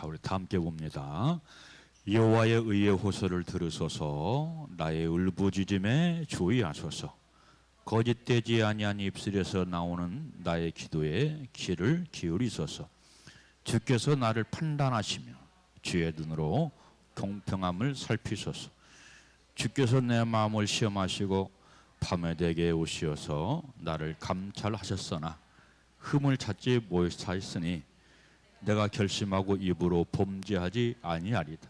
우리 다 함께 봅니다. 여호와의 의의 호소를 들으소서. 나의 울부짖음에 주의하소서. 거짓되지 아니한 입술에서 나오는 나의 기도에 귀를 기울이소서. 주께서 나를 판단하시며 주의 눈으로 공평함을 살피소서. 주께서 내 마음을 시험하시고 밤에 내게 오시어서 나를 감찰하셨으나 흠을 찾지 못하였으니 내가 결심하고 입으로 범죄하지 아니하리다.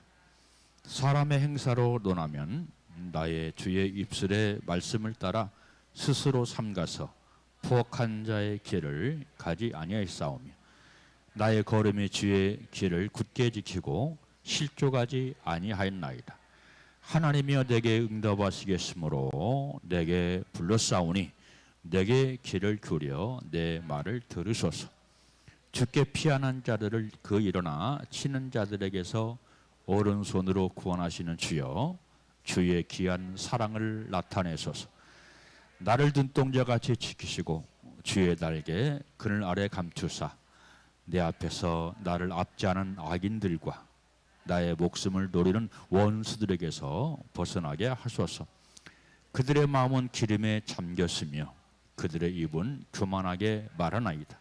사람의 행사로 논하면 나의 주의 입술의 말씀을 따라 스스로 삼가서 부엌한 자의 길을 가지 아니하였사오며 나의 걸음이 주의 길을 굳게 지키고 실족하지 아니하였나이다. 하나님이여 내게 응답하시겠으므로 내게 불렀사오니 내게 귀를 기울여 내 말을 들으소서. 주께 피하는 자들을 그 일어나 치는 자들에게서 오른손으로 구원하시는 주여, 주의 귀한 사랑을 나타내소서. 나를 눈동자같이 지키시고 주의 날개 그늘 아래 감추사 내 앞에서 나를 압제하는 악인들과 나의 목숨을 노리는 원수들에게서 벗어나게 하소서. 그들의 마음은 기름에 잠겼으며 그들의 입은 교만하게 말하나이다.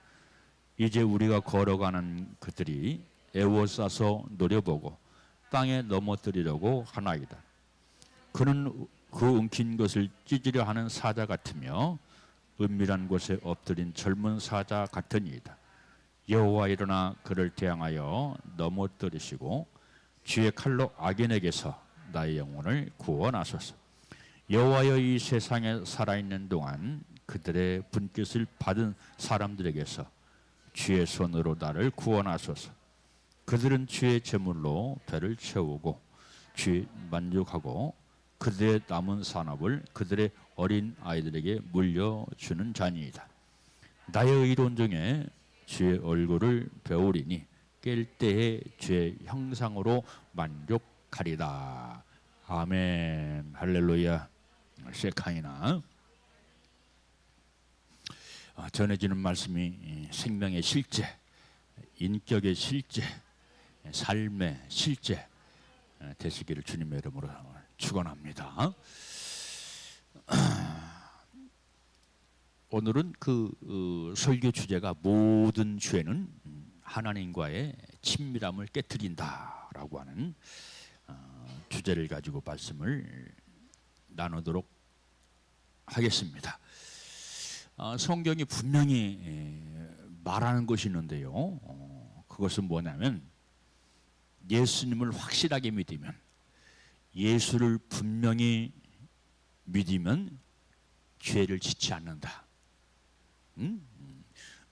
이제 우리가 걸어가는 그들이 애워싸서 노려보고 땅에 넘어뜨리려고 하나이다. 그는 그 움킨 것을 찢으려 하는 사자 같으며 은밀한 곳에 엎드린 젊은 사자 같으니이다. 여호와 일어나 그를 대항하여 넘어뜨리시고 주의 칼로 악인에게서 나의 영혼을 구원하소서. 여호와여 이 세상에 살아있는 동안 그들의 분깃을 받은 사람들에게서 주의 손으로 나를 구원하소서. 그들은 주의 제물로 배를 채우고 주의 만족하고 그들의 남은 산업을 그들의 어린 아이들에게 물려주는 자니이다. 나의 의로운 중에 주의 얼굴을 배우리니 깰 때에 주의 형상으로 만족하리다. 아멘. 할렐루야. 세카이나. 전해지는 말씀이 생명의 실제, 인격의 실제, 삶의 실제 되시기를 주님의 이름으로 축원합니다. 오늘은 그 설교 주제가 모든 죄는 하나님과의 친밀함을 깨트린다라고 하는 주제를 가지고 말씀을 나누도록 하겠습니다. 성경이 분명히 말하는 것이 있는데요. 그것은 뭐냐면 예수님을 확실하게 믿으면, 예수를 분명히 믿으면 죄를 짓지 않는다.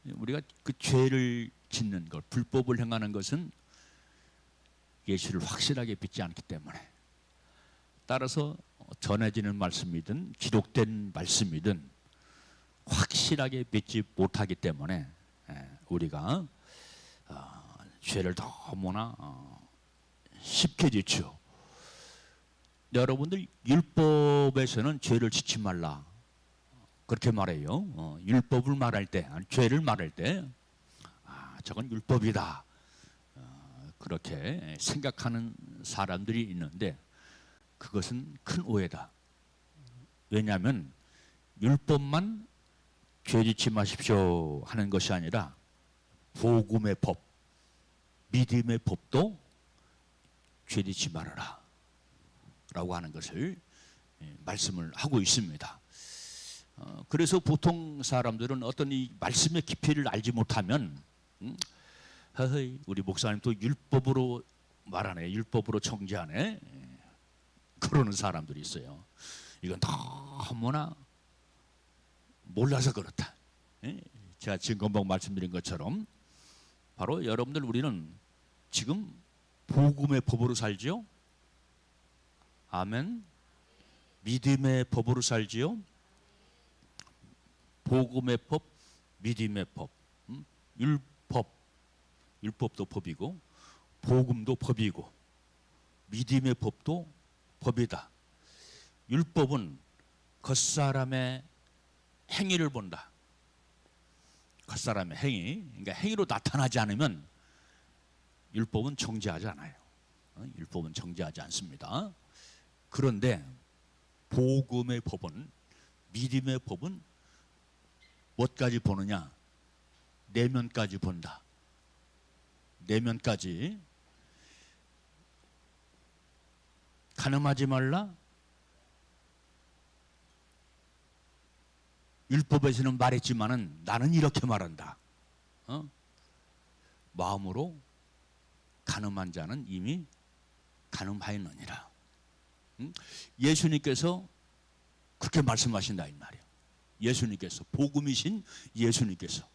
우리가 그 죄를 짓는 것, 불법을 행하는 것은 예수를 확실하게 믿지 않기 때문에, 따라서 전해지는 말씀이든 기록된 말씀이든 확실하게 믿지 못하기 때문에 우리가 죄를 너무나 쉽게 짓죠. 여러분들 율법에서는 죄를 짓지 말라 그렇게 말해요. 율법을 말할 때, 죄를 말할 때 저건 율법이다 그렇게 생각하는 사람들이 있는데 그것은 큰 오해다. 왜냐하면 율법만 죄 짓지 마십시오 하는 것이 아니라 복음의 법, 믿음의 법도 죄 짓지 말아라 라고 하는 것을 말씀을 하고 있습니다. 그래서 보통 사람들은 어떤 이 말씀의 깊이를 알지 못하면 우리 목사님 또 율법으로 말하네, 율법으로 정죄하네 그러는 사람들이 있어요. 이건 너무나 몰라서 그렇다. 제가 지금 금방 말씀드린 것처럼 바로 여러분들 우리는 지금 복음의 법으로 살지요. 아멘. 믿음의 법으로 살지요. 복음의 법, 믿음의 법, 율법도 법이고 복음도 법이고 믿음의 법도 법이다. 율법은 겉사람의 행위를 본다. 겉사람의 행위, 그러니까 행위로 나타나지 않으면 율법은 정죄하지 않아요. 율법은 정죄하지 않습니다. 그런데 복음의 법은, 믿음의 법은 뭐까지 보느냐? 내면까지 본다. 내면까지. 간음하지 말라. 율법에서는 말했지만은 나는 이렇게 말한다. 마음으로 간음한 자는 이미 간음하였느니라. 예수님께서 그렇게 말씀하신다 이 말이에요. 예수님께서, 복음이신 예수님께서,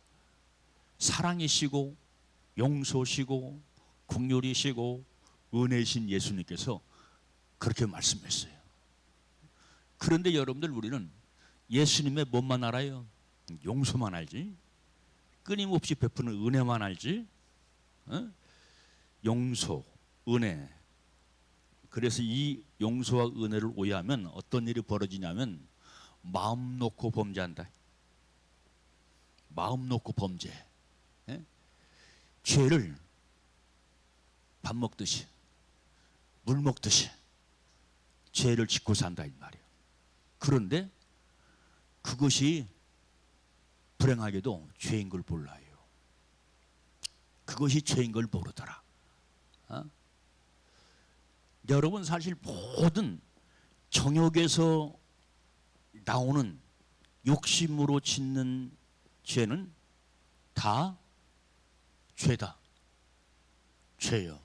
사랑이시고 용서시고 긍휼이시고 은혜이신 예수님께서 그렇게 말씀했어요. 그런데 여러분들, 우리는 예수님의 뭐만 알아요? 용서만 알지, 끊임없이 베푸는 은혜만 알지. 용서, 은혜. 그래서 이 용서와 은혜를 오해하면 어떤 일이 벌어지냐면 마음 놓고 범죄한다. 마음 놓고 범죄. 죄를 밥 먹듯이, 물 먹듯이 죄를 짓고 산다 이 말이에요. 그런데 그것이 불행하게도 죄인 걸 몰라요. 그것이 죄인 걸 모르더라. 여러분, 사실 모든 정욕에서 나오는 욕심으로 짓는 죄는 다 죄다. 죄요.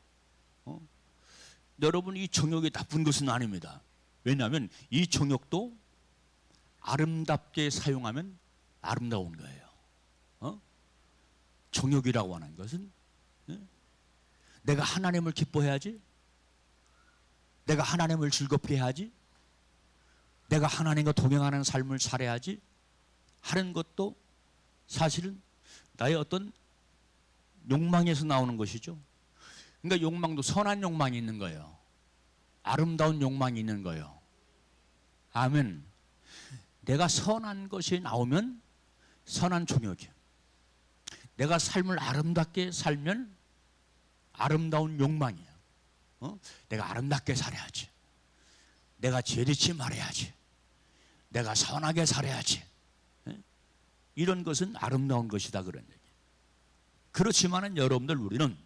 여러분, 이 정욕이 나쁜 것은 아닙니다. 왜냐하면 이 정욕도 아름답게 사용하면 아름다운 거예요. 정욕이라고 하는 것은 내가 하나님을 기뻐해야지, 내가 하나님을 즐겁게 해야지, 내가 하나님과 동행하는 삶을 살아야지 하는 것도 사실은 나의 어떤 욕망에서 나오는 것이죠. 그러니까 욕망도 선한 욕망이 있는 거예요. 아름다운 욕망이 있는 거예요. 아멘. 내가 선한 것이 나오면 선한 정욕이에요. 내가 삶을 아름답게 살면 아름다운 욕망이에요. 내가 아름답게 살아야지, 내가 죄짓지 말아야지, 내가 선하게 살아야지. 이런 것은 아름다운 것이다, 그런 얘기. 그렇지만은 여러분들, 우리는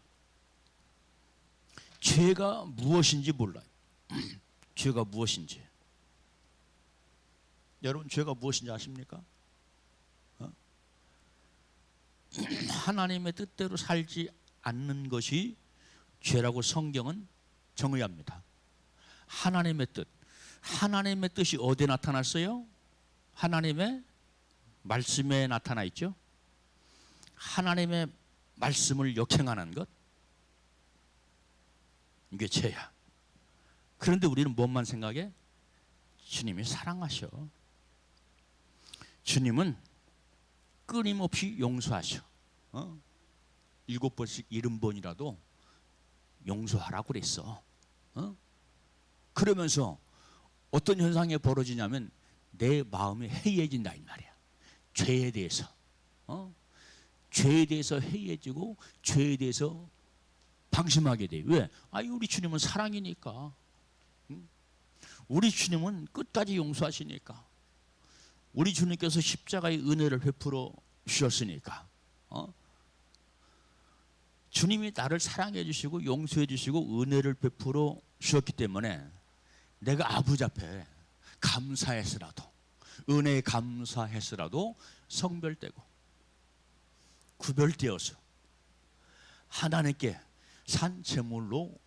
죄가 무엇인지 몰라요. 죄가 무엇인지. 여러분, 죄가 무엇인지 아십니까? 하나님의 뜻대로 살지 않는 것이 죄라고 성경은 정의합니다. 하나님의 뜻. 하나님의 뜻이 어디에 나타났어요? 하나님의 말씀에 나타나 있죠. 하나님의 말씀을 역행하는 것, 이게 죄야. 그런데 우리는 뭔만 생각해? 주님이 사랑하셔. 주님은 끊임없이 용서하셔. 7번씩 70번이라도 용서하라고 그랬어. 그러면서 어떤 현상이 벌어지냐면 내 마음이 해이해진다 이 말이야. 죄에 대해서. 죄에 대해서 해이해지고 죄에 대해서 방심하게 돼. 왜? 우리 주님은 사랑이니까. 우리 주님은 끝까지 용서하시니까. 우리 주님께서 십자가의 은혜를 베풀어 주셨으니까. 주님이 나를 사랑해 주시고 용서해 주시고 은혜를 베풀어 주셨기 때문에 내가 아버지 앞에 감사해서라도, 은혜에 감사해서라도 성별되고 구별되어서 하나님께 산 제물로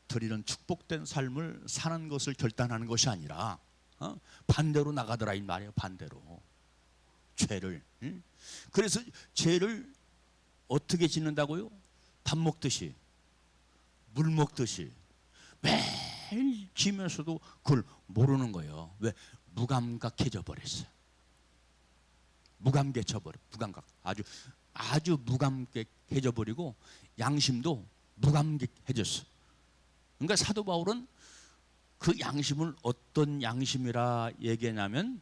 드리는 축복된 삶을 사는 것을 결단하는 것이 아니라 반대로 나가더라 이 말이에요. 반대로 죄를. 그래서 죄를 어떻게 짓는다고요? 밥 먹듯이, 물 먹듯이 매일 지면서도 그걸 모르는 거예요. 왜? 무감각해져 버렸어요. 무감각해져 버려. 무감각. 아주 무감각해져 버리고 양심도 무감각해졌어. 그러니까 사도 바울은 그 양심을 어떤 양심이라 얘기하냐면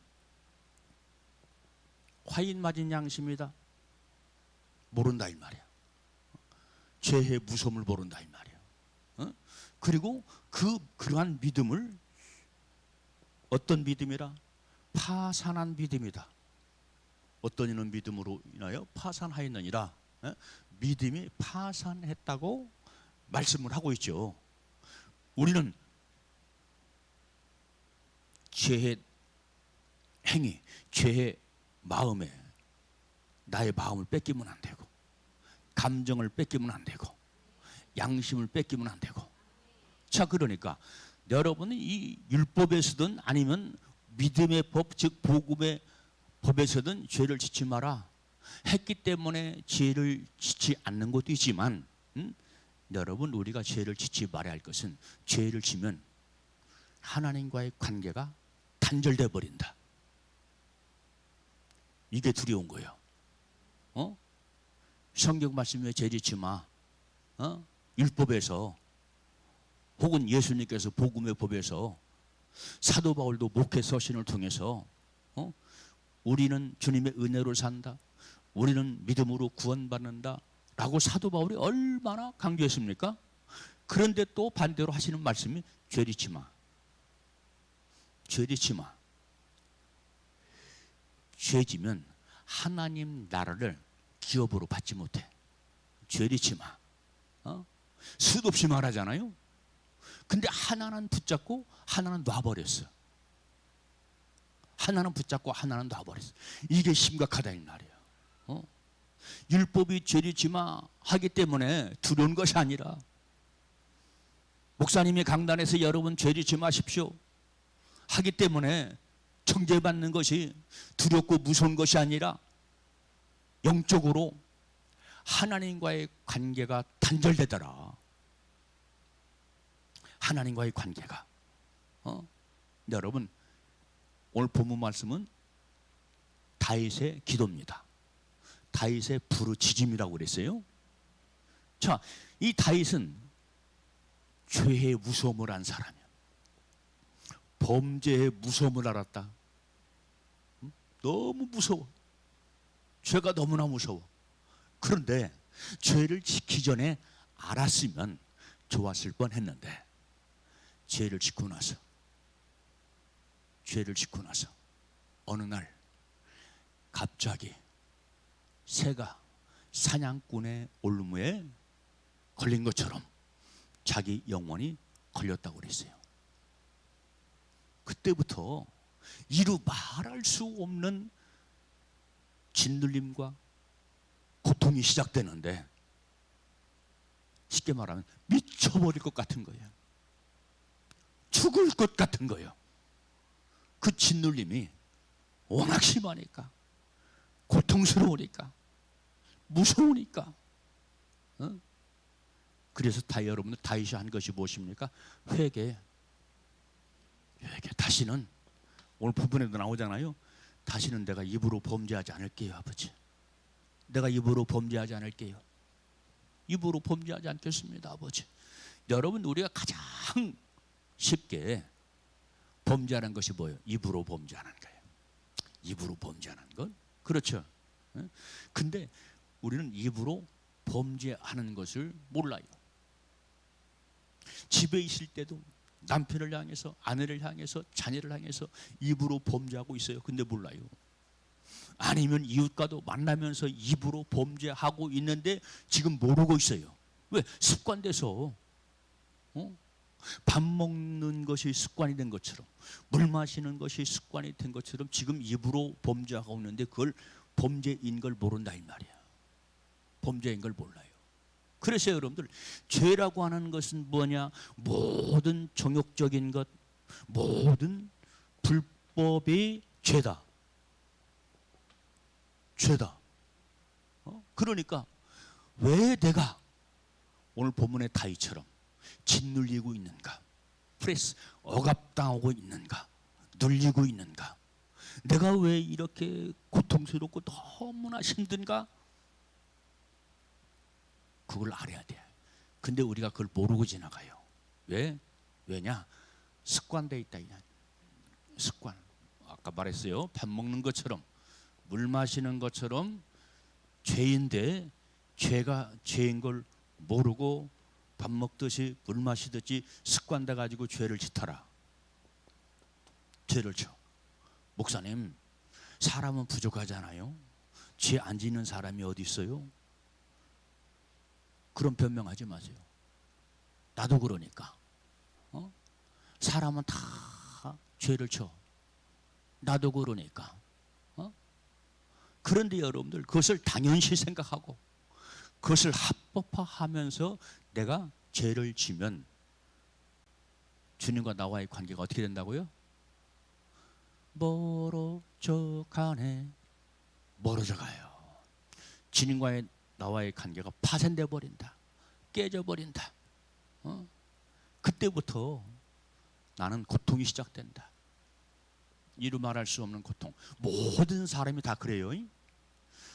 화인 맞은 양심이다. 모른다 이 말이야. 죄의 무서움을 모른다 이 말이에요. 그리고 그러한 믿음을 어떤 믿음이라? 파산한 믿음이다. 어떤 이는 믿음으로 인하여 파산하였느니라. 믿음이 파산했다고 말씀을 하고 있죠. 우리는 죄의 행위, 죄의 마음에 나의 마음을 뺏기면 안 되고, 감정을 뺏기면 안 되고, 양심을 뺏기면 안 되고. 자, 그러니까 여러분은 이 율법에서든 아니면 믿음의 법, 즉 복음의 법에서든 죄를 짓지 마라 했기 때문에 죄를 짓지 않는 것도 있지만, 여러분, 우리가 죄를 짓지 말아야 할 것은 죄를 지면 하나님과의 관계가 단절돼 버린다. 이게 두려운 거예요. 성경 말씀에 죄 짓지 마. 율법에서 혹은 예수님께서 복음의 법에서 사도 바울도 목회 서신을 통해서 우리는 주님의 은혜로 산다, 우리는 믿음으로 구원받는다 라고 사도 바울이 얼마나 강조했습니까? 그런데 또 반대로 하시는 말씀이 죄 짓지 마. 죄 짓지 마. 죄 지면 하나님 나라를 기업으로 받지 못해. 죄 짓지 마. 수도 없이 말하잖아요. 근데 하나는 붙잡고 하나는 놔버렸어. 하나는 붙잡고 하나는 놔버렸어. 이게 심각하다 이 말이에요. 율법이 죄 짓지 마 하기 때문에 두려운 것이 아니라, 목사님이 강단에서 여러분 죄 짓지 마십시오 하기 때문에 정죄받는 것이 두렵고 무서운 것이 아니라, 영적으로 하나님과의 관계가 단절되더라. 하나님과의 관계가. 여러분, 오늘 본문 말씀은 다윗의 기도입니다. 다윗의 부르짖음이라고 그랬어요. 자, 이 다윗은 죄의 무서움을 안 사람이야. 범죄의 무서움을 알았다. 너무 무서워. 죄가 너무나 무서워. 그런데 죄를 짓기 전에 알았으면 좋았을 뻔했는데, 죄를 짓고 나서 어느 날 갑자기 새가 사냥꾼의 올무에 걸린 것처럼 자기 영혼이 걸렸다고 그랬어요. 그때부터 이루 말할 수 없는 짓눌림과 고통이 시작되는데, 쉽게 말하면 미쳐버릴 것 같은 거예요. 죽을 것 같은 거예요. 그 짓눌림이 워낙 심하니까, 고통스러우니까, 무서우니까. 그래서 여러분들 다윗이 한 것이 무엇입니까? 회개. 다시는, 오늘 부분에도 나오잖아요. 다시는 내가 입으로 범죄하지 않을게요, 아버지. 내가 입으로 범죄하지 않을게요. 입으로 범죄하지 않겠습니다, 아버지. 여러분, 우리가 가장 쉽게 범죄하는 것이 뭐예요? 입으로 범죄하는 거예요. 입으로 범죄하는 것. 그렇죠. 근데 우리는 입으로 범죄하는 것을 몰라요. 집에 있을 때도 남편을 향해서, 아내를 향해서, 자녀를 향해서 입으로 범죄하고 있어요. 근데 몰라요. 아니면 이웃과도 만나면서 입으로 범죄하고 있는데 지금 모르고 있어요. 왜? 습관돼서. 밥 먹는 것이 습관이 된 것처럼, 물 마시는 것이 습관이 된 것처럼 지금 입으로 범죄하고 있는데 그걸 범죄인 걸 모른다 이 말이야. 범죄인 걸 몰라요. 그래서 여러분들, 죄라고 하는 것은 뭐냐? 모든 정욕적인 것, 모든 불법이 죄다. 그러니까 왜 내가 오늘 본문의 다윗처럼 짓눌리고 있는가? 프레스, 억압당하고 있는가? 눌리고 있는가? 내가 왜 이렇게 고통스럽고 너무나 힘든가? 그걸 알아야 돼. 근데 우리가 그걸 모르고 지나가요. 왜냐? 습관돼 있다. 습관. 아까 말했어요. 밥 먹는 것처럼, 물 마시는 것처럼 죄인데 죄가 죄인 걸 모르고 밥 먹듯이 물 마시듯이 습관돼 가지고 죄를 짓더라. 죄를 져. 목사님, 사람은 부족하잖아요. 죄 안 짓는 사람이 어디 있어요? 그런 변명하지 마세요. 나도 그러니까. 사람은 다 죄를 져. 나도 그러니까. 그런데 여러분들 그것을 당연시 생각하고 그것을 합법화하면서 내가 죄를 지면 주님과 나와의 관계가 어떻게 된다고요? 멀어져 가네. 멀어져 가요. 주님과의 나와의 관계가 파손돼 버린다. 깨져 버린다. 그때부터 나는 고통이 시작된다. 이루 말할 수 없는 고통. 모든 사람이 다 그래요.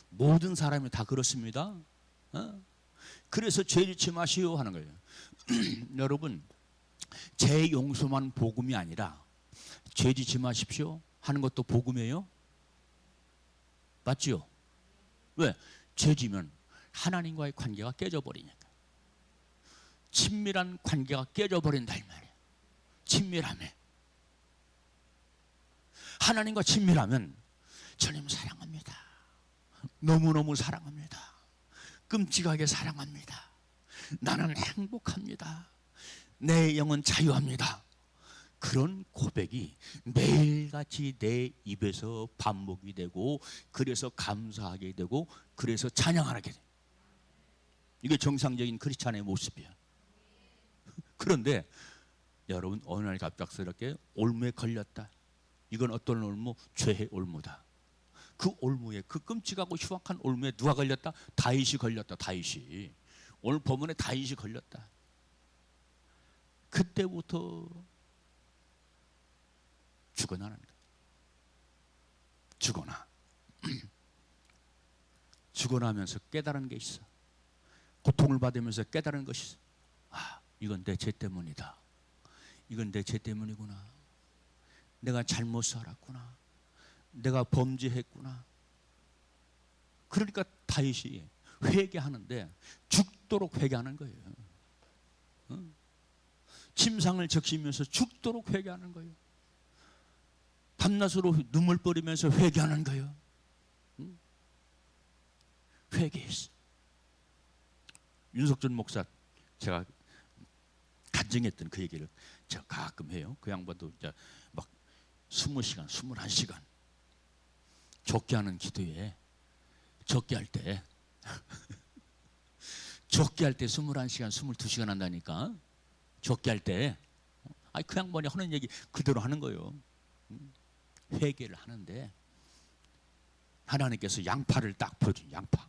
모든 사람이 다 그렇습니다. 그래서 죄 짓지 마시오 하는 거예요. 여러분, 죄 용서만 복음이 아니라 죄 짓지 마십시오 하는 것도 복음이에요. 맞지요? 왜? 죄 지면 하나님과의 관계가 깨져버리니까. 친밀한 관계가 깨져버린다 이 말이에요. 친밀함에. 하나님과 친밀하면 주님 사랑합니다. 너무너무 사랑합니다. 끔찍하게 사랑합니다. 나는 행복합니다. 내 영은 자유합니다. 그런 고백이 매일같이 내 입에서 반복이 되고 그래서 감사하게 되고 그래서 찬양하게 돼. 이게 정상적인 크리스찬의 모습이야. 그런데 여러분 어느 날 갑작스럽게 올무에 걸렸다. 이건 어떤 올무? 죄의 올무다. 그 올무에, 그 끔찍하고 흉악한 올무에 누가 걸렸다? 다윗이 걸렸다. 다윗이. 오늘 본문에 다윗이 걸렸다. 그때부터 죽어나는 거야. 죽어나. 죽어나면서 깨달은 게 있어. 고통을 받으면서 깨달은 것이 있어. 아, 이건 내 죄 때문이다. 이건 내 죄 때문이구나. 내가 잘못 살았구나. 내가 범죄했구나. 그러니까 다윗이 회개하는데 죽도록 회개하는 거예요. 침상을 적시면서 죽도록 회개하는 거예요. 밤낮으로 눈물 뿌리면서 회개하는 거예요. 회개했어. 윤석준 목사 제가 간증했던 그 얘기를 제가 가끔 해요. 그 양반도 이제 막 20시간, 21시간 족기하는 기도에 족기할 때 족기할 때 21시간, 22시간 한다니까. 족기할 때 그 양반이 하는 얘기 그대로 하는 거예요. 회개를 하는데 하나님께서 양파를 딱 보여준 양파.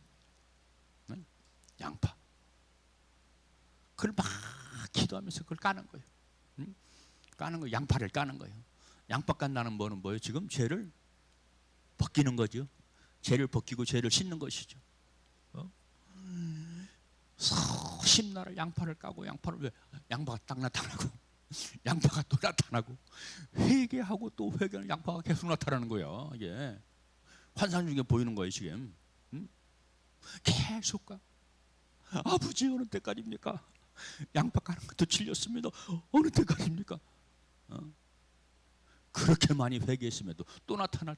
양파. 그걸 막 기도하면서 그걸 까는 거예요. 까는 거, 양파를 까는 거예요. 양파 깐다는 뭐는 뭐예요? 지금 죄를 벗기는 거죠. 죄를 벗기고 죄를 씻는 것이죠. 수십 날을 양파를 까고 양파를 왜? 양파가 딱 나타나고 양파가 또 나타나고 회개하고 또 회개하는 양파가 계속 나타나는 거야. 이게 환상 중에 보이는 거예요 지금. 계속 가. 아버지 어느 때까지입니까? 양파 까는 것도 질렸습니다. 어느 때까지입니까? 그렇게 많이 회개했음에도 또 나타나.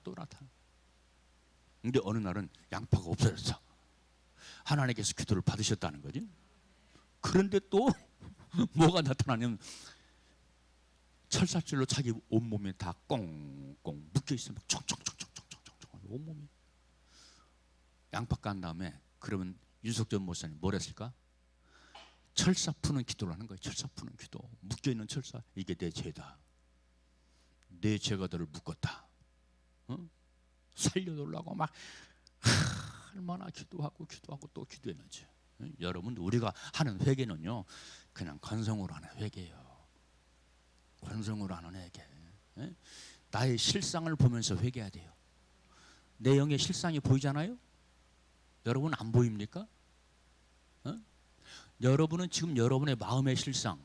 근데 어느 날은 양파가 없어졌어. 하나님께서 기도를 받으셨다는 거지. 그런데 또 뭐가 나타나냐면 철사줄로 자기 온몸에 다 꽁꽁 묶여있어. 막 총총총총총총총 온몸이. 양파 깐 다음에 그러면 윤석준 목사님 뭘 했을까? 철사 푸는 기도를 하는 거예요. 철사 푸는 기도. 묶여있는 철사. 이게 내 죄다. 내 죄가 너를 묶었다. 살려달라고 막 얼마나 기도하고 또 기도했는지. 여러분 우리가 하는 회개는요 그냥 건성으로 하는 회개예요. 건성으로 하는 회개. 나의 실상을 보면서 회개해야 돼요. 내 영의 실상이 보이잖아요. 여러분 안 보입니까? 여러분은 지금 여러분의 마음의 실상,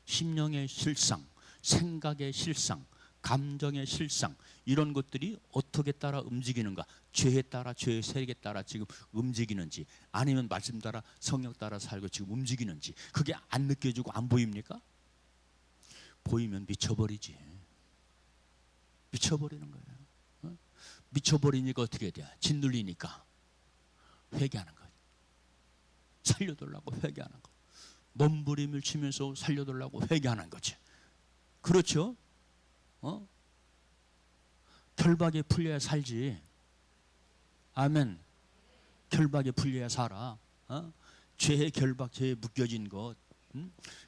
심령의 실상, 생각의 실상, 감정의 실상 이런 것들이 어떻게 따라 움직이는가, 죄에 따라 죄의 세력에 따라 지금 움직이는지 아니면 말씀 따라 성령 따라 살고 지금 움직이는지 그게 안 느껴지고 안 보입니까? 보이면 미쳐버리지. 미쳐버리는 거예요. 어? 미쳐버리니까 어떻게 돼요? 짓눌리니까 회개하는 거예요. 살려달라고 회개하는 거. 몸부림을 치면서 살려달라고 회개하는 거지. 그렇죠? 결박에 풀려야 살지. 아멘. 결박에 풀려야 살아. 죄의 결박, 죄에 묶여진 것.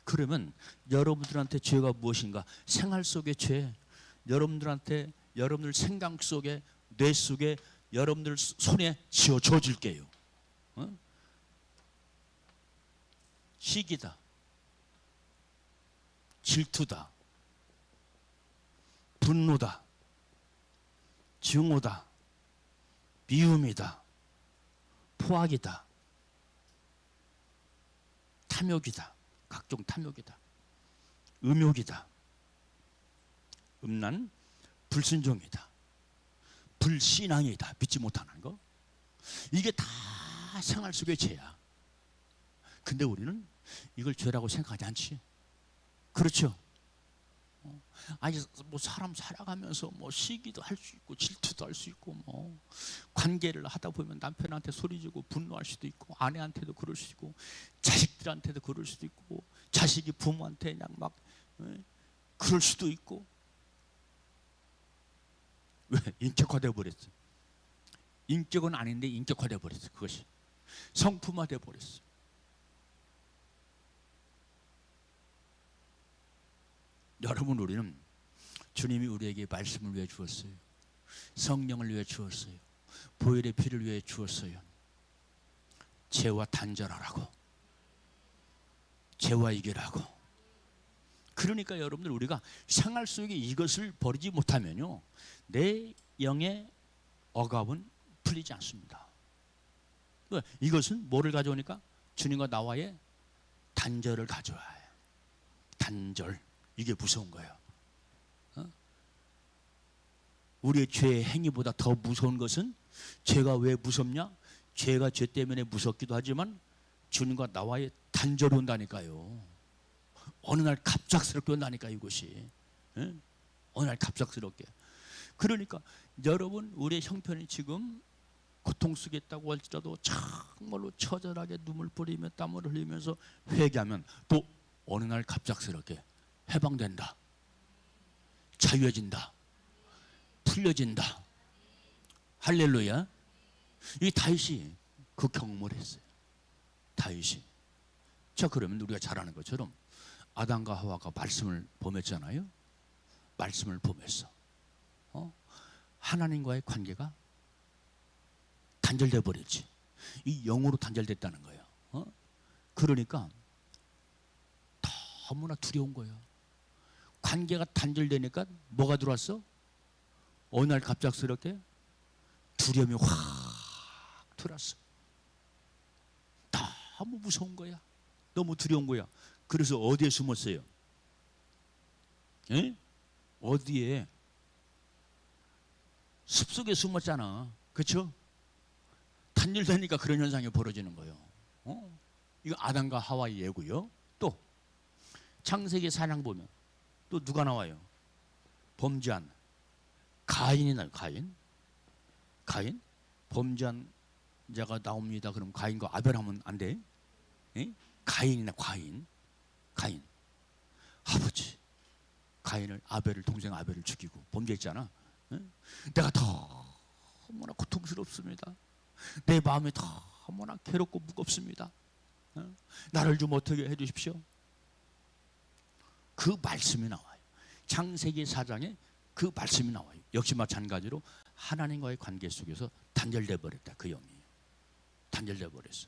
그러면 여러분들한테 죄가 무엇인가? 생활 속의 죄. 여러분들한테 여러분들 생각 속에 뇌 속에 여러분들 손에 쥐어줘 줄게요. 시기다, 질투다, 분노다, 증오다, 미움이다, 포악이다, 탐욕이다, 각종 탐욕이다, 음욕이다, 음란, 불순종이다, 불신앙이다, 믿지 못하는 거. 이게 다 생활 속의 죄야. 근데 우리는 이걸 죄라고 생각하지 않지. 그렇죠? 아니 뭐 사람 살아가면서 뭐 시기도 할 수 있고 질투도 할 수 있고 뭐 관계를 하다 보면 남편한테 소리지고 분노할 수도 있고 아내한테도 그럴 수 있고 자식들한테도 그럴 수도 있고 자식이 부모한테 그냥 막 그럴 수도 있고. 왜? 인격화되어 버렸어. 인격은 아닌데 인격화되어 버렸어. 그것이 성품화되어 버렸어. 여러분, 우리는 주님이 우리에게 말씀을 위해 주었어요. 성령을 위해 주었어요. 보혈의 피를 위해 주었어요. 죄와 단절하라고, 죄와 이기라고. 그러니까 여러분들 우리가 생활 속에 이것을 버리지 못하면요 내 영의 억압은 풀리지 않습니다. 이것은 뭐를 가져오니까 주님과 나와의 단절을 가져와요. 단절. 이게 무서운 거예요. 우리의 죄의 행위보다 더 무서운 것은, 죄가 왜 무섭냐? 죄가 죄 때문에 무섭기도 하지만 주님과 나와의 단절이 온다니까요. 어느 날 갑작스럽게 온다니까 이것이. 어느 날 갑작스럽게. 그러니까 여러분, 우리의 형편이 지금 고통 속에 있다고 할지라도 정말로 처절하게 눈물 뿌리며 땀을 흘리면서 회개하면 또 어느 날 갑작스럽게 해방된다, 자유해진다, 풀려진다. 할렐루야. 이 다윗이 그 경험을 했어요. 다윗이. 자, 그러면 우리가 잘 아는 것처럼 아담과 하와가 말씀을 범했잖아요. 말씀을 범했어. 하나님과의 관계가 단절돼 버렸지. 이 영으로 단절됐다는 거예요. 그러니까 너무나 두려운 거예요. 관계가 단절되니까 뭐가 들어왔어? 어느 날 갑작스럽게 두려움이 확 들어왔어. 너무 무서운 거야. 너무 두려운 거야. 그래서 어디에 숨었어요? 어디에? 숲속에 숨었잖아. 그렇죠? 단절되니까 그런 현상이 벌어지는 거예요. 이거 아담과 하와의 예고요. 또 창세기 4장 보면 또 누가 나와요? 범죄한 가인이 나와요. 가인 범죄한 자가 나옵니다. 그럼 가인과 아벨하면 안 돼? 가인이나 가인 아버지 가인을 아벨을 동생 아벨을 죽이고 범죄했잖아. 내가 너무나 고통스럽습니다. 내 마음이 너무나 괴롭고 무겁습니다. 나를 좀 어떻게 해주십시오. 그 말씀이 나와요. 창세기 4장에 그 말씀이 나와요. 역시 마찬가지로 하나님과의 관계 속에서 단절돼 버렸다. 그 영이 단절돼 버렸어.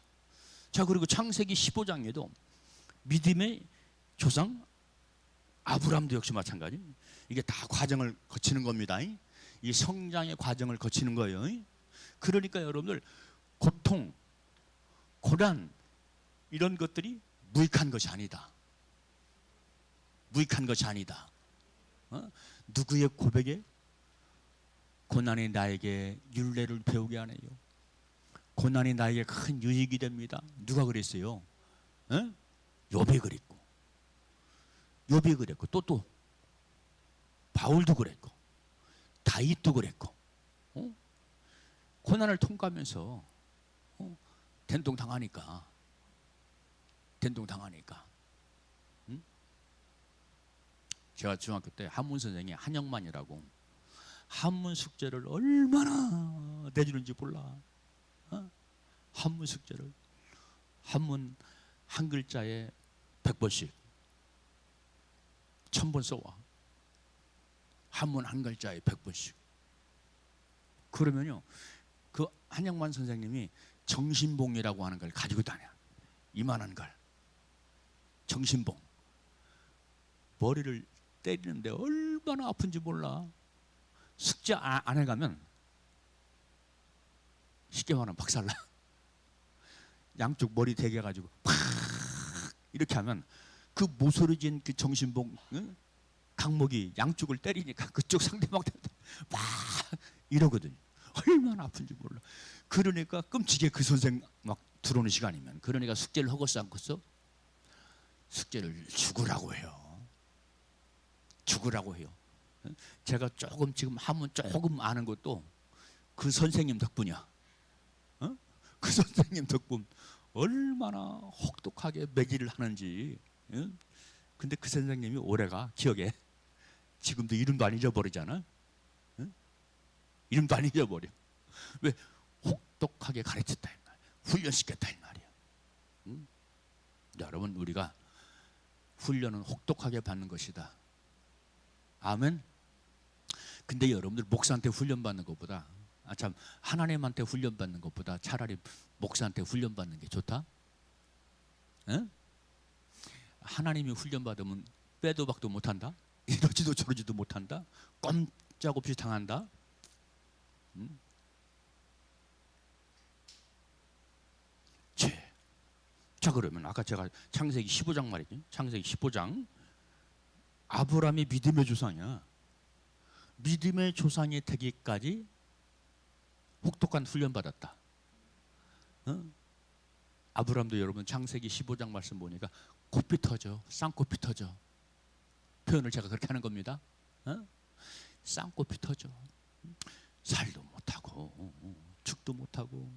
자, 그리고 창세기 15장에도 믿음의 조상 아브라함도 역시 마찬가지. 이게 다 과정을 거치는 겁니다. 이 성장의 과정을 거치는 거예요. 그러니까 여러분들 고통, 고난 이런 것들이 무익한 것이 아니다. 무익한 것이 아니다. 누구의 고백에? 고난이 나에게 율례를 배우게 하네요. 고난이 나에게 큰 유익이 됩니다. 누가 그랬어요? 에? 욥이 그랬고, 욥이 그랬고, 또 바울도 그랬고, 다윗도 그랬고, 고난을 통과하면서 된통 당하니까, 응? 제가 중학교 때 한문 선생이 한영만이라고 한문 숙제를 얼마나 내주는지 몰라. 한문 숙제를 한문 한 글자에 100번씩 1000번 써와. 한문 한 글자에 100번씩. 그러면요, 그 한영만 선생님이 정신봉이라고 하는 걸 가지고 다녀. 이만한 걸. 정신봉. 머리를 때리는데 얼마나 아픈지 몰라. 숙제 안 해가면 쉽게 말하면 박살나. 양쪽 머리 대게 가지고 팍 이렇게 하면 그 모서리진 그 정신봉, 응? 강목이 양쪽을 때리니까 그쪽 상대방한테 막 이러거든요. 얼마나 아픈지 몰라. 그러니까 끔찍해. 그 선생 막 들어오는 시간이면. 그러니까 숙제를 하고서 않고서 숙제를 죽으라고 해요. 죽으라고 해요. 제가 조금 지금 한문 조금 아는 것도 그 선생님 덕분이야. 그 선생님 덕분. 얼마나 혹독하게 매기를 하는지. 근데 그 선생님이 올해가 기억에 지금도 이름도 안 잊어버리잖아. 이름도 안 잊어버려. 왜? 혹독하게 가르쳤다 이 말, 훈련시켰다 이 말이야. 여러분, 우리가 훈련은 혹독하게 받는 것이다. 아멘. 근데 여러분들 목사한테 훈련받는 것보다, 참, 하나님한테 훈련받는 것보다 차라리 목사한테 훈련받는 게 좋다. 에? 하나님이 훈련받으면 빼도 박도 못한다. 이러지도 저러지도 못한다. 꼼짝없이 당한다. 자, 그러면 아까 제가 창세기 15장 말이죠. 창세기 15장. 아브라함이 믿음의 조상이야. 믿음의 조상이 되기까지 혹독한 훈련 받았다. 아브라함도 여러분 창세기 15장 말씀 보니까 코피 터져, 쌍코피 터져. 표현을 제가 그렇게 하는 겁니다. 쌍코피 터져. 살도 못하고, 죽도 못하고,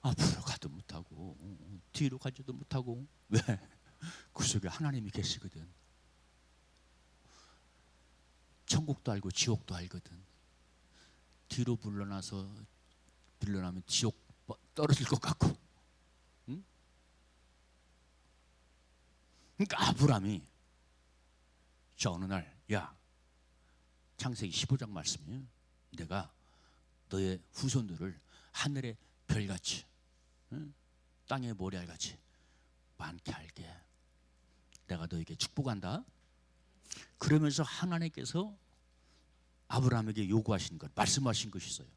앞으로 가도 못하고, 뒤로 가지도 못하고. 왜? 그 속에 하나님이 계시거든. 천국도 알고 지옥도 알거든. 뒤로 물러나면 지옥 떨어질 것 같고. 응? 그러니까 아브라함이 저 어느 날, 야, 창세기 15장 말씀이에요. 내가 너의 후손들을 하늘의 별같이, 응? 땅의 모래알같이 많게 할게. 내가 너에게 축복한다. 그러면서 하나님께서 아브라함에게 요구하신 것, 말씀하신 것이 있어요.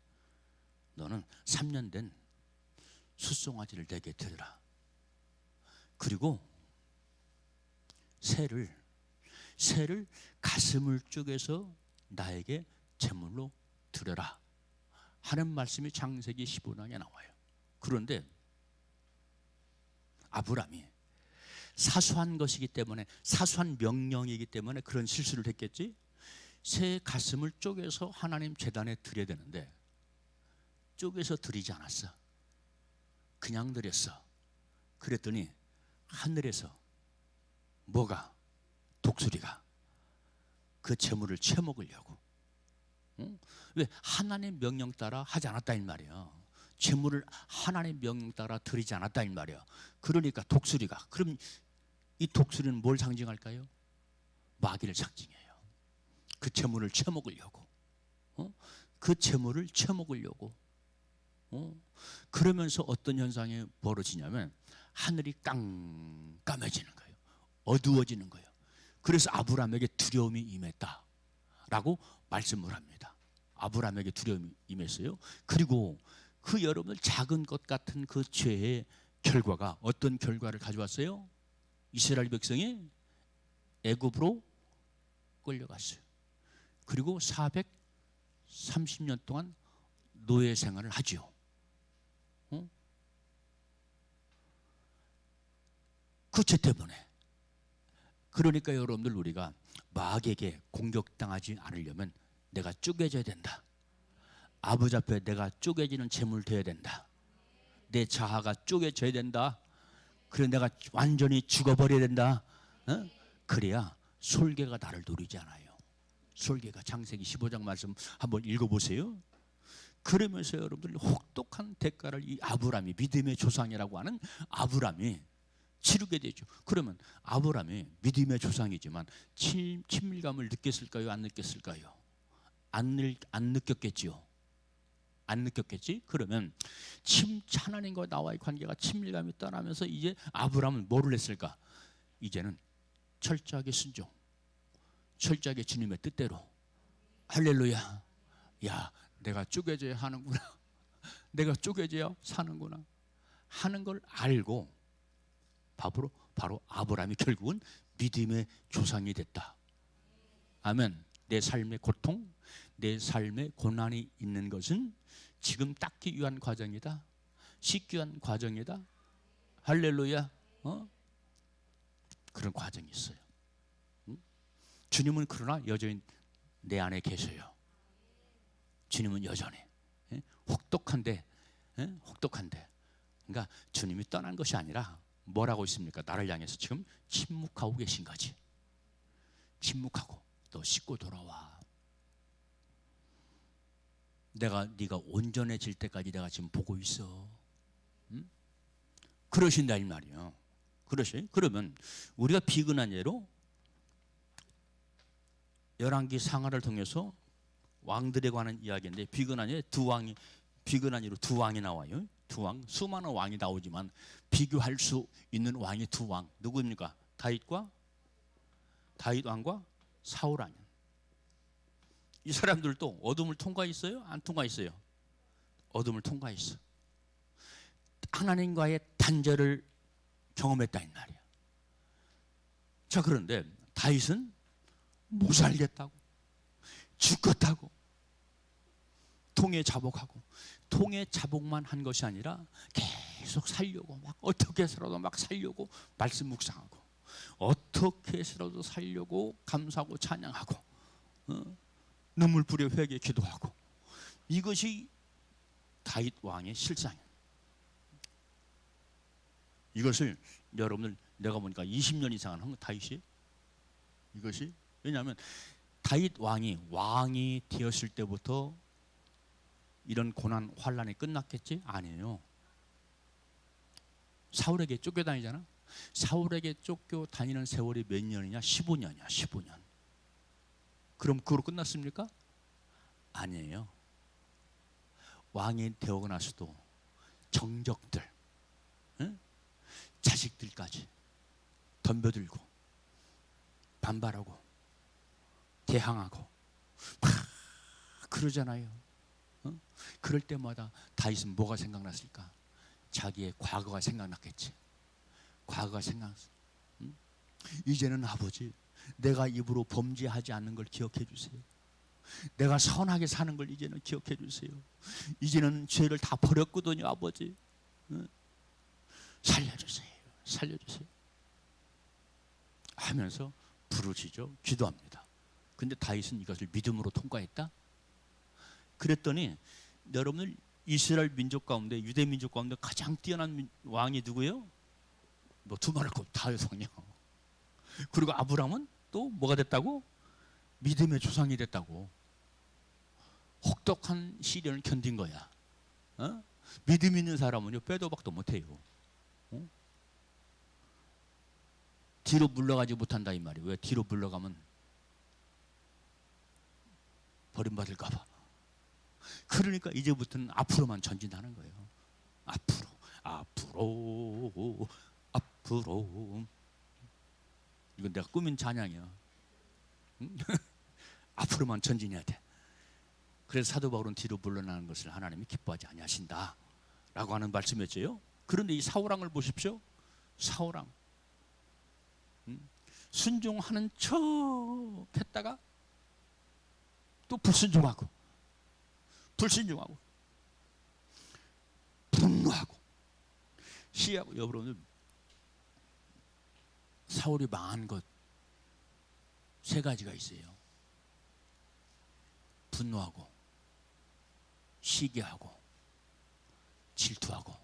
너는 3년 된 숫송아지를 내게 드려라. 그리고 새를 가슴을 쪼개서 나에게 제물로 드려라 하는 말씀이 창세기 15장에 나와요. 그런데 아브라함이 사소한 것이기 때문에, 사소한 명령이기 때문에 그런 실수를 했겠지. 새 가슴을 쪼개서 하나님 제단에 드려야 되는데 쪼개서 드리지 않았어. 그냥 드렸어. 그랬더니 하늘에서 뭐가? 독수리가 그 제물을 채먹으려고. 응? 왜? 하나님 명령 따라 하지 않았다 이 말이야. 제물을 하나님 명령 따라 드리지 않았다 이 말이야. 그러니까 독수리가, 그럼 이 독수리는 뭘 상징할까요? 마귀를 상징해요. 그 제물을 채먹으려고. 그 제물을 채먹으려고. 그러면서 어떤 현상이 벌어지냐면 하늘이 깜깜해지는 거예요. 어두워지는 거예요. 그래서 아브라함에게 두려움이 임했다라고 말씀을 합니다. 아브라함에게 두려움이 임했어요. 그리고 그 여러분들 작은 것 같은 그 죄의 결과가 어떤 결과를 가져왔어요? 이스라엘 백성이 애굽으로 끌려갔어요. 그리고 430년 동안 노예 생활을 하지요. 그 죄 때문에. 그러니까 여러분들, 우리가 마귀에게 공격당하지 않으려면 내가 쪼개져야 된다. 아버지 앞에 내가 쪼개지는 재물 되어야 된다. 내 자아가 쪼개져야 된다. 그래 내가 완전히 죽어버려야 된다. 그래야 솔개가 나를 노리지 않아요. 솔개가 창세기 15장 말씀 한번 읽어보세요. 그러면서 여러분들 혹독한 대가를 이 아브라함이, 믿음의 조상이라고 하는 아브라함이 치르게 되죠. 그러면 아브라함이 믿음의 조상이지만 친밀감을 느꼈을까요? 안 느꼈을까요? 안 느꼈겠지요. 안 느꼈겠지? 그러면 하나님과 나와의 관계가 친밀감이 떠나면서 이제 아브라함은 뭐를 했을까? 이제는 철저하게 순종, 철저하게 주님의 뜻대로. 할렐루야. 야, 내가 쪼개져야 하는구나. 내가 쪼개져야 사는구나 하는 걸 알고 바로 아브라함이 결국은 믿음의 조상이 됐다. 아멘. 내 삶의 고통, 내 삶의 고난이 있는 것은 지금 닦기 위한 과정이다. 씻기 위한 과정이다. 할렐루야. 그런 과정이 있어요. 주님은 그러나 여전히 내 안에 계셔요. 주님은 여전히 혹독한데, 혹독한데. 그러니까 주님이 떠난 것이 아니라 뭐라고 있습니까? 나를 향해서 지금 침묵하고 계신 거지. 침묵하고 너 씻고 돌아와. 네가 온전해질 때까지 내가 지금 보고 있어. 그러신다 이 말이에요. 그러면 우리가 비근한 예로 열왕기 상하를 통해서 왕들에 관한 이야기인데, 비근한 예로 두 왕이 나와요. 두 왕, 수많은 왕이 나오지만 비교할 수 있는 왕이 두 왕. 누구입니까? 다윗 왕과 사울 왕. 이 사람들도 어둠을 통과했어요? 안 통과했어요? 어둠을 통과했어. 하나님과의 단절을 경험했다 이 말이야. 자, 그런데 다윗은 못 살겠다고, 죽겠다고 통에 자복하고, 통에 자복만 한 것이 아니라 계속 살려고, 막 어떻게 해서라도 막 살려고 말씀 묵상하고, 어떻게 해서라도 살려고 감사하고 찬양하고, 눈물 뿌려 회개 기도하고. 이것이 다윗 왕의 실상이에요. 이것을 여러분들, 내가 보니까 20년 이상은 한 거 다윗이. 이것이 왜냐하면 다윗 왕이 되었을 때부터 이런 고난 환란이 끝났겠지? 아니에요. 사울에게 쫓겨다니잖아. 사울에게 쫓겨다니는 세월이 몇 년이냐? 15년이야. 15년. 그럼 그거로 끝났습니까? 아니에요. 왕이 되고 나서도 정적들, 자식들까지 덤벼들고 반발하고 대항하고 막 그러잖아요. 그럴 때마다 다윗은 뭐가 생각났을까? 자기의 과거가 생각났겠지. 과거가 생각났어. 이제는 아버지, 내가 입으로 범죄하지 않는 걸 기억해 주세요. 내가 선하게 사는 걸 이제는 기억해 주세요. 이제는 죄를 다 버렸거든요, 아버지. 살려주세요. 살려주세요. 하면서 부르짖어 기도합니다. 근데 다윗은 이것을 믿음으로 통과했다? 그랬더니 여러분들, 이스라엘 민족 가운데, 유대 민족 가운데 가장 뛰어난 왕이 누구예요? 뭐 두말할 것 없이 다윗 왕이요. 그리고 아브라함은 또 뭐가 됐다고? 믿음의 조상이 됐다고. 혹독한 시련을 견딘 거야. 믿음 있는 사람은요, 빼도 박도 못해요. 뒤로 물러가지 못한다 이 말이에요. 왜? 뒤로 물러가면 버림받을까 봐. 그러니까 이제부터는 앞으로만 전진하는 거예요. 앞으로. 이건 내가 꾸민 찬양이야. 앞으로만 전진해야 돼. 그래서 사도 바울은 뒤로 물러나는 것을 하나님이 기뻐하지 아니하신다 라고 하는 말씀이었죠. 그런데 이 사울왕을 보십시오. 사울왕 순종하는 척 했다가 또 불순종하고 불순종하고 분노하고 시기하고. 여러분, 사울이 망한 것 세 가지가 있어요. 분노하고 시기하고 질투하고,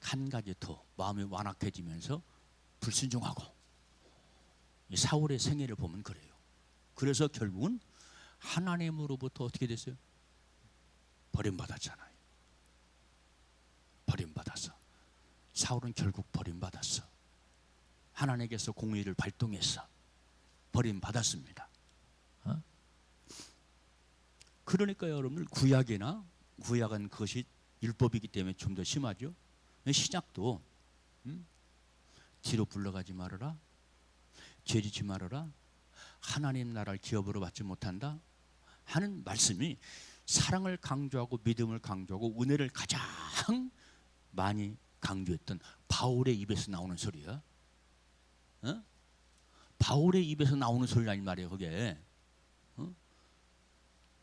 한 가지 더 마음이 완악해지면서 불순종하고. 이 사울의 생애를 보면 그래요. 그래서 결국은 하나님으로부터 어떻게 됐어요? 버림받았잖아요. 버림받았어. 사울은 결국 버림받았어. 하나님께서 공의를 발동했어. 버림받았습니다. 그러니까 여러분들, 구약은 그것이 율법이기 때문에 좀 더 심하죠. 신약도 뒤로 불러가지 말아라, 죄짓지 말아라, 하나님 나라를 기업으로 받지 못한다 하는 말씀이 사랑을 강조하고 믿음을 강조하고 은혜를 가장 많이 강조했던 바울의 입에서 나오는 소리야. 바울의 입에서 나오는 소리는 아닌 말이에요, 그게.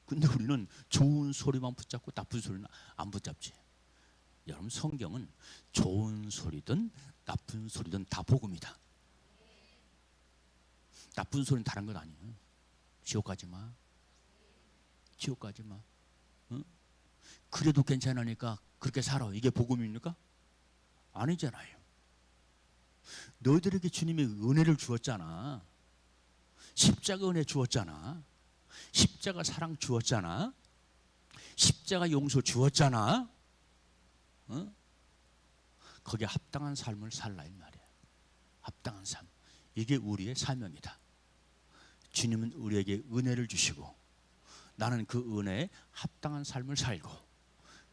근데 우리는 좋은 소리만 붙잡고 나쁜 소리는 안 붙잡지. 여러분, 성경은 좋은 소리든 나쁜 소리든 다 복음이다. 나쁜 소리는 다른 건 아니에요. 지옥 가지 마. 지옥 가지 마. 그래도 괜찮으니까 그렇게 살아. 이게 복음입니까? 아니잖아요. 너희들에게 주님의 은혜를 주었잖아. 십자가 은혜 주었잖아. 십자가 사랑 주었잖아. 십자가 용서 주었잖아. 거기에 합당한 삶을 살라 이 말이야. 합당한 삶. 이게 우리의 사명이다. 주님은 우리에게 은혜를 주시고 나는 그 은혜에 합당한 삶을 살고.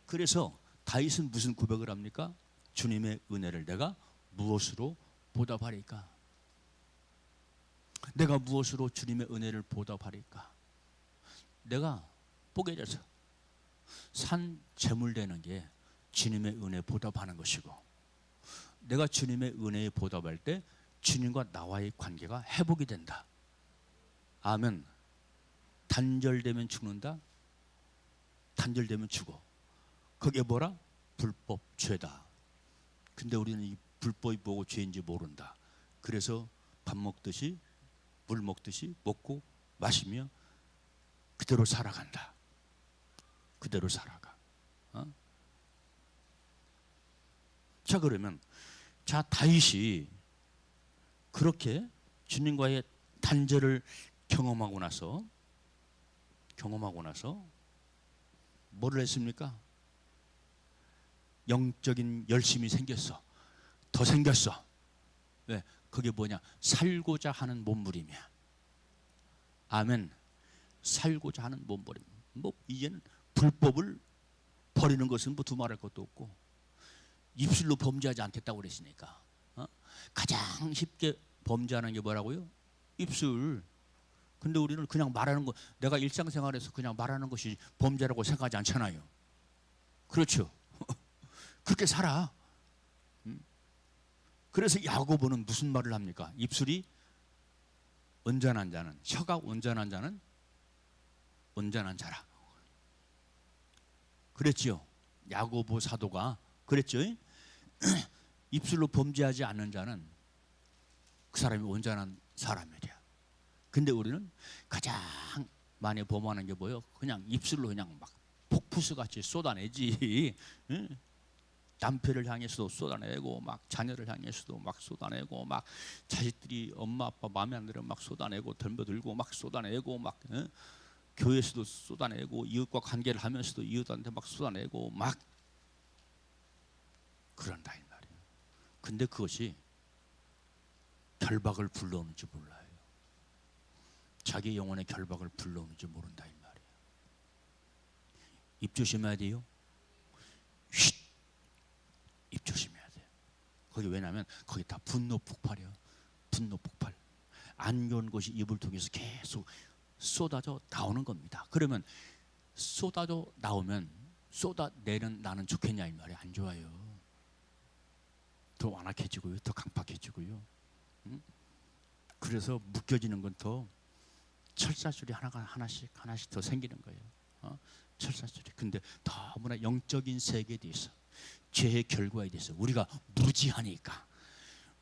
그래서 다윗은 무슨 고백을 합니까? 주님의 은혜를 내가 무엇으로 보답하리까? 내가 무엇으로 주님의 은혜를 보답하리까? 내가 뽀개져서 산 재물 되는 게 주님의 은혜 보답하는 것이고, 내가 주님의 은혜에 보답할 때 주님과 나와의 관계가 회복이 된다. 아멘. 단절되면 죽는다. 단절되면 죽어. 그게 뭐라? 불법 죄다. 근데 우리는 이 불법이 뭐고 죄인지 모른다. 그래서 밥 먹듯이 물 먹듯이 먹고 마시며 그대로 살아간다. 그대로 살아가. 자, 그러면 다윗이 그렇게 주님과의 단절을 경험하고 나서 뭐를 했습니까? 영적인 열심이 생겼어. 더 생겼어. 왜? 그게 뭐냐? 살고자 하는 몸부림이야. 아멘. 살고자 하는 몸부림. 뭐 이제는 불법을 버리는 것은 뭐 두말할 것도 없고, 입술로 범죄하지 않겠다고 그랬으니까. 가장 쉽게 범죄하는 게 뭐라고요? 입술. 근데 우리는 그냥 말하는 거, 내가 일상생활에서 그냥 말하는 것이 범죄라고 생각하지 않잖아요. 그렇죠? 그렇게 살아. 그래서 야고보는 무슨 말을 합니까? 입술이 온전한 자는, 혀가 온전한 자는 온전한 자라. 그랬지요. 야고보 사도가 그랬죠. 입술로 범죄하지 않는 자는 그 사람이 온전한 사람이야. 근데 우리는 가장 많이 범하는 게 뭐예요? 그냥 입술로 그냥 막 폭푸수같이 쏟아내지. 남편을 향해서도 쏟아내고, 막 자녀를 향해서도 막 쏟아내고, 막 자식들이 엄마 아빠 마음에 안 들으면 막 쏟아내고, 덤벼들고 막 쏟아내고, 막 교회에서도 쏟아내고, 이웃과 관계를 하면서도 이웃한테 막 쏟아내고 막 그런다 이 말이에요. 근데 그것이 결박을 불러오는지 몰라요. 자기 영혼의 결박을 불러오는지 모른다 이 말이에요. 입 조심해야 돼요. 쉿! 입 조심해야 돼요. 거기 왜냐하면 거기 다 분노 폭발이에요. 분노 폭발. 안 좋은 것이 입을 통해서 계속 쏟아져 나오는 겁니다. 그러면 쏟아져 나오면 쏟아내는 나는 좋겠냐 이 말이 안 좋아요. 더 완악해지고요, 더 강팍해지고요. 그래서 묶여지는 건 더 철사줄이 하나씩 더 생기는 거예요. 철사줄이. 근데 너무나 영적인 세계에 대해서, 죄의 결과에 대해서 우리가 무지하니까,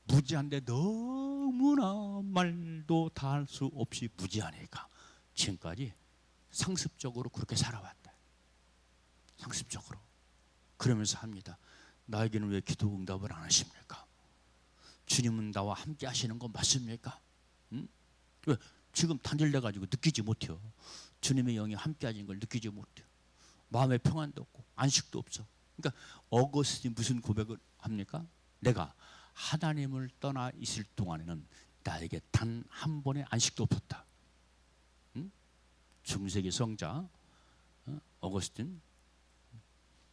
무지한데 너무나 말도 다 할 수 없이 무지하니까 지금까지 상습적으로 그렇게 살아왔다. 상습적으로. 그러면서 합니다. 나에게는 왜 기도 응답을 안 하십니까? 주님은 나와 함께 하시는 거 맞습니까? 응? 왜? 지금 단절돼 가지고 느끼지 못해요. 주님의 영이 함께 하시는 걸 느끼지 못해요. 마음의 평안도 없고 안식도 없어. 그러니까 어거스틴이 무슨 고백을 합니까? 내가 하나님을 떠나 있을 동안에는 나에게 단 한 번의 안식도 없었다. 응? 중세기 성자 어거스틴.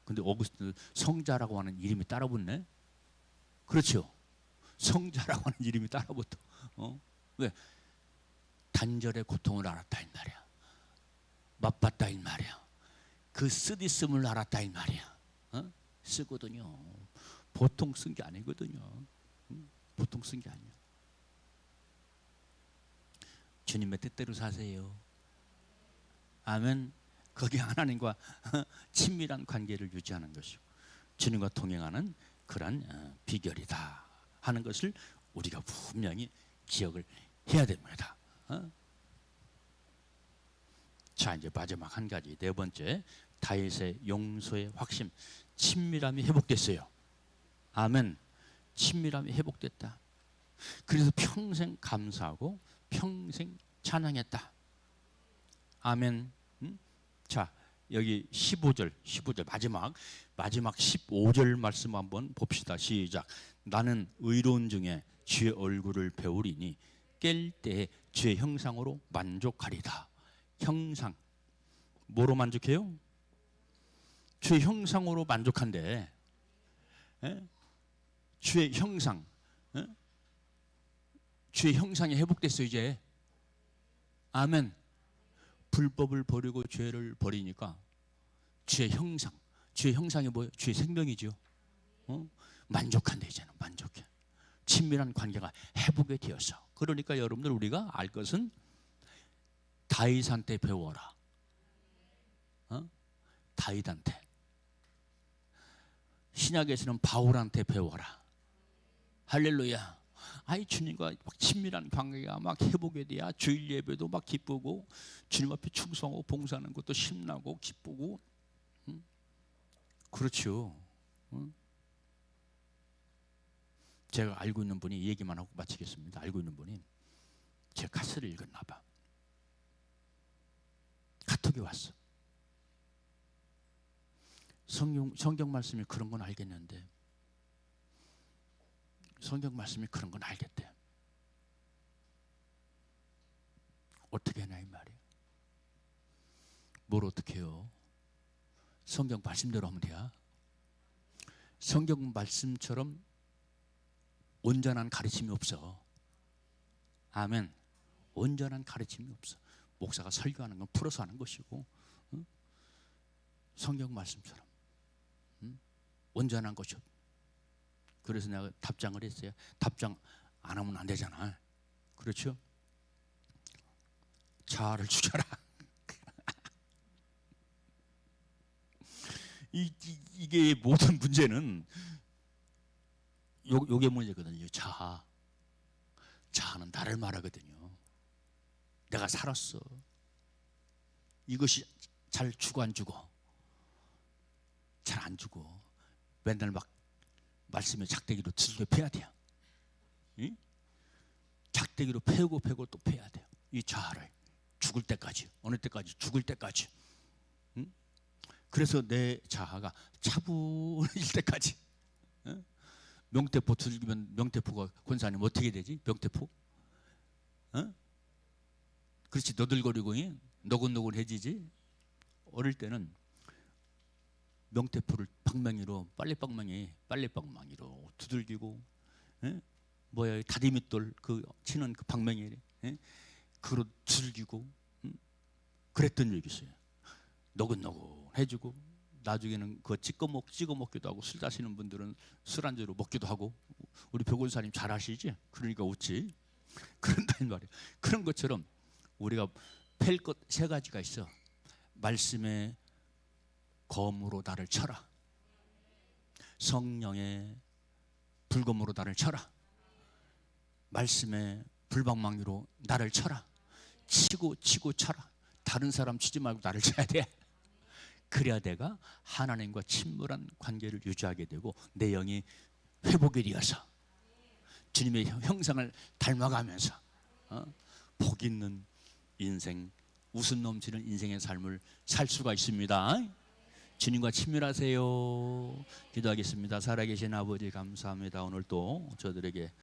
근데 어거스틴은 성자라고 하는 이름이 따라 붙네. 그렇죠. 성자라고 하는 이름이 따라 붙어. 왜? 단절의 고통을 알았다 이 말이야. 맛봤다 이 말이야. 그 쓰디씀을 알았다 이 말이야. 쓰거든요. 보통 쓴 게 아니거든요. 보통 쓴 게 아니야. 주님의 뜻대로 사세요. 아멘. 거기 하나님과 친밀한 관계를 유지하는 것이고 주님과 동행하는 그런 비결이다 하는 것을 우리가 분명히 기억을 해야 됩니다. 자, 이제 마지막 한 가지, 네 번째, 다윗의 용서의 확신, 친밀함이 회복됐어요. 아멘. 친밀함이 회복됐다. 그래서 평생 감사하고 평생 찬양했다. 아멘. 자, 여기 15절 마지막 15절 말씀 한번 봅시다. 시작. 나는 의로운 중에 주의 얼굴을 배우리니 깰 때에 주의 형상으로 만족하리다. 형상. 뭐로 만족해요? 주의 형상으로 만족한대. 에? 주의 형상. 에? 주의 형상이 회복됐어 이제. 아멘. 불법을 버리고 죄를 버리니까 주의 형상. 주의 형상이 뭐예요? 주의 생명이죠. 만족한대 이제는. 만족해. 친밀한 관계가 회복이 되어서. 그러니까 여러분들 우리가 알 것은 다윗한테 배워라. 다윗한테. 신약에서는 바울한테 배워라. 할렐루야. 아이 주님과 막 친밀한 관계가 막 회복이 돼야 주일 예배도 막 기쁘고 주님 앞에 충성하고 봉사하는 것도 신나고 기쁘고. 그렇죠. 제가 알고 있는 분이, 이 얘기만 하고 마치겠습니다. 알고 있는 분이 제 카스를 읽었나 봐. 카톡이 왔어. 성경 말씀이 그런 건 알겠는데, 성경 말씀이 그런 건 알겠대. 어떻게 하나 이 말이에요. 뭘 어떻게 해요? 성경 말씀대로 하면 돼야. 성경 말씀처럼 온전한 가르침이 없어. 아멘. 온전한 가르침이 없어. 목사가 설교하는 건 풀어서 하는 것이고, 성경 말씀처럼 온전한 것이 없어. 그래서 내가 답장을 했어요. 답장 안 하면 안 되잖아. 그렇죠? 자아를 죽여라. 이게 모든 문제는 요게 문제거든요. 자아. 자아는 나를 말하거든요. 내가 살았어. 이것이 잘 죽어 안 죽어? 잘 안 죽어. 맨날 막 말씀에 작대기로 두들겨 패야 돼요. 응? 작대기로 패고 또 패야 돼요. 이 자아를 죽을 때까지. 어느 때까지? 죽을 때까지. 응? 그래서 내 자아가 차분해질 때까지. 응? 명태포 두들기면 명태포가 권사님 어떻게 되지? 명태포? 응? 그렇지, 너들거리고 노곤노곤해지지. 어릴 때는 명태포를 방망이로 빨래방망이로 두들기고, 뭐야 다리밑돌 그 치는 그 방망이 그로 두들기고, 그랬던 적이 있어요. 노곤노곤해지고 나중에는 그거 찍어 먹기도 하고, 술 다시는 분들은 술안주로 먹기도 하고. 우리 벽원사님 잘 아시지? 그러니까 웃지. 그런다 이 말이에요. 그런 것처럼 우리가 팰 것 세 가지가 있어. 말씀의 검으로 나를 쳐라. 성령의 불검으로 나를 쳐라. 말씀의 불방망이로 나를 쳐라. 치고 쳐라. 다른 사람 치지 말고 나를 쳐야 돼. 그래야 내가 하나님과 친밀한 관계를 유지하게 되고 내 영이 회복이 되어서 주님의 형상을 닮아가면서 복 있는 인생, 웃음 넘치는 인생의 삶을 살 수가 있습니다. 주님과 친밀하세요. 기도하겠습니다. 살아계신 아버지 감사합니다. 오늘 또 저들에게